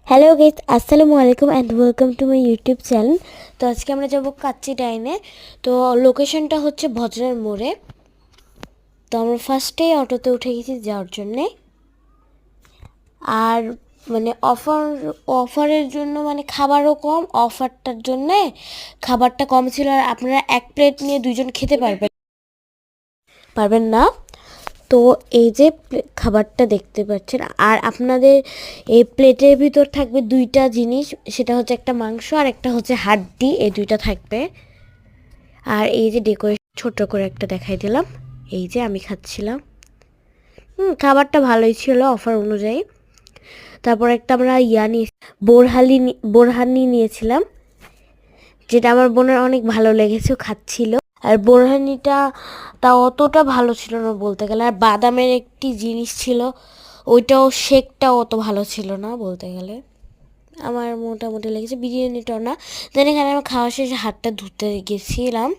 Hello guys, আসসালামু আলাইকুম and welcome to my YouTube channel. তো আজকে আমরা যাব কাচ্চি ডাইনে। তো লোকেশনটা হচ্ছে ভজরার মোড়ে। তো আমরা ফার্স্টেই অটোতে উঠে গেছি যাওয়ার জন্যে। আর মানে অফারের জন্য মানে খাবারও কম, অফারটার জন্যে খাবারটা কম ছিল। আর আপনারা এক প্লেট নিয়ে দুইজন খেতে পারবেন না। তো এই যে খাবারটা দেখতে পাচ্ছেন, আর আপনাদের এই প্লেটের ভিতর থাকবে দুইটা জিনিস, সেটা হচ্ছে একটা মাংস আর একটা হচ্ছে হাড্ডি, এই দুইটা থাকবে। আর এই যে ডেকোরেশন ছোট করে একটা দেখাই দিলাম, এই যে আমি খাচ্ছিলাম। খাবারটা ভালোই ছিল অফার অনুযায়ী। তারপর একটা আমরা বোরহানি নিয়েছিলাম, যেটা আমার বোনের অনেক ভালো লেগেছে, খাচ্ছিল। আর বোরহানিটা তা অতটা ভালো ছিল না বলতে গেলে। আর বাদামের একটি জিনিস ছিল, ওইটাও শেকটাও অত ভালো ছিল না বলতে গেলে। আমার মোটামুটি লেগেছে, বিরিয়ানিটাও না। দেন এখানে আমি খাওয়া শেষে হাতটা ধুতে গেছিলাম,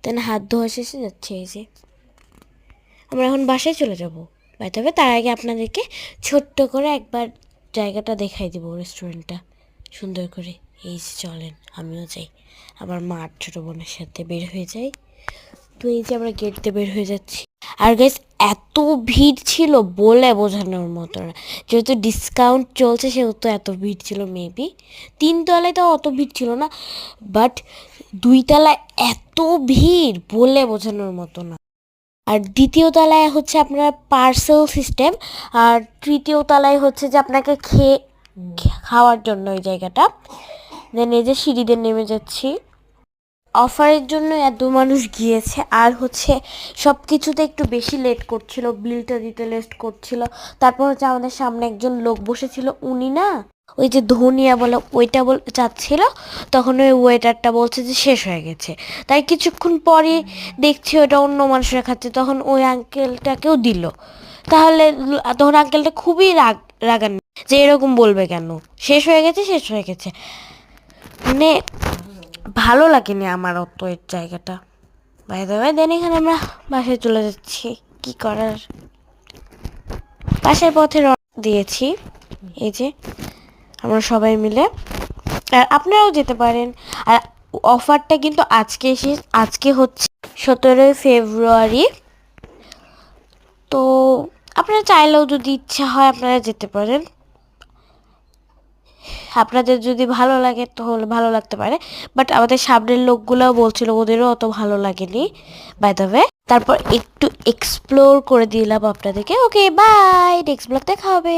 দেন হাত ধোয়া শেষে যাচ্ছে। এই যে আমরা এখন বাসায় চলে যাবো। তবে তার আগে আপনাদেরকে ছোট্ট করে একবার জায়গাটা দেখাই দিব, রেস্টুরেন্টটা সুন্দর করে। এই যে চলেন, আমিও যাই, আমার মা আর ছোটো বোনের সাথে বের হয়ে যাই। তো এই যে আমরা গেট দিয়ে বের হয়ে যাচ্ছি। আর গাইস, এত ভিড় ছিল বলে বোঝানোর মতো না। যেহেতু ডিসকাউন্ট চলছে সেহেতু এত ভিড় ছিল। মেবি 3 তলায় তো অত ভিড় ছিল না, বাট 2 তলায় এত ভিড় বলে বোঝানোর মতো না। আর 2য় তলায় হচ্ছে আপনার পার্সেল সিস্টেম, আর 3য় তলায় হচ্ছে যে আপনাকে খাওয়ার জন্য ওই জায়গাটা। দেন এই যে সিঁড়ি দিয়ে নেমে যাচ্ছি। অফারের জন্য এত মানুষ গিয়েছে, আর হচ্ছে সব কিছুতে একটু বেশি লেট করছিল, বিলটা দিতে লেট করছিল। তারপর হচ্ছে আমাদের সামনে একজন লোক বসেছিল, উনি না ওই যে ধনিয়া বলে ওইটা চাচ্ছিল। তখন ওই ওয়েটারটা বলছে যে শেষ হয়ে গেছে। তাই কিছুক্ষণ পরে দেখছি ওটা অন্য মানুষরা খাচ্ছে, তখন ওই আঙ্কেলটাকেও দিল। তখন আঙ্কেলটা খুবই রাগান, যে এরকম বলবে কেন, শেষ হয়ে গেছে শেষ হয়ে গেছে। মানে ভালো লাগেনি আমার অত এর জায়গাটা। দেন এখানে আমরা বাসায় চলে যাচ্ছি, কি করার। বাসার পথে রওনা দিয়েছি, এই যে আমরা সবাই মিলে। আর আপনারাও যেতে পারেন। আর অফারটা কিন্তু আজকে হচ্ছে 17 ফেব্রুয়ারি। তো আপনারা চাইলেও যদি ইচ্ছা হয় আপনারা যেতে পারেন। আপনাদের যদি ভালো লাগে তাহলে ভালো লাগতে পারে, বাট আমাদের সামনের লোকগুলোও বলছিল ওদেরও অত ভালো লাগেনি বাই দ্য ওয়ে। তারপর একটু এক্সপ্লোর করে দিলাম আপনাদেরকে। ওকে, বাই, নেক্সট ব্লগ দেখা হবে।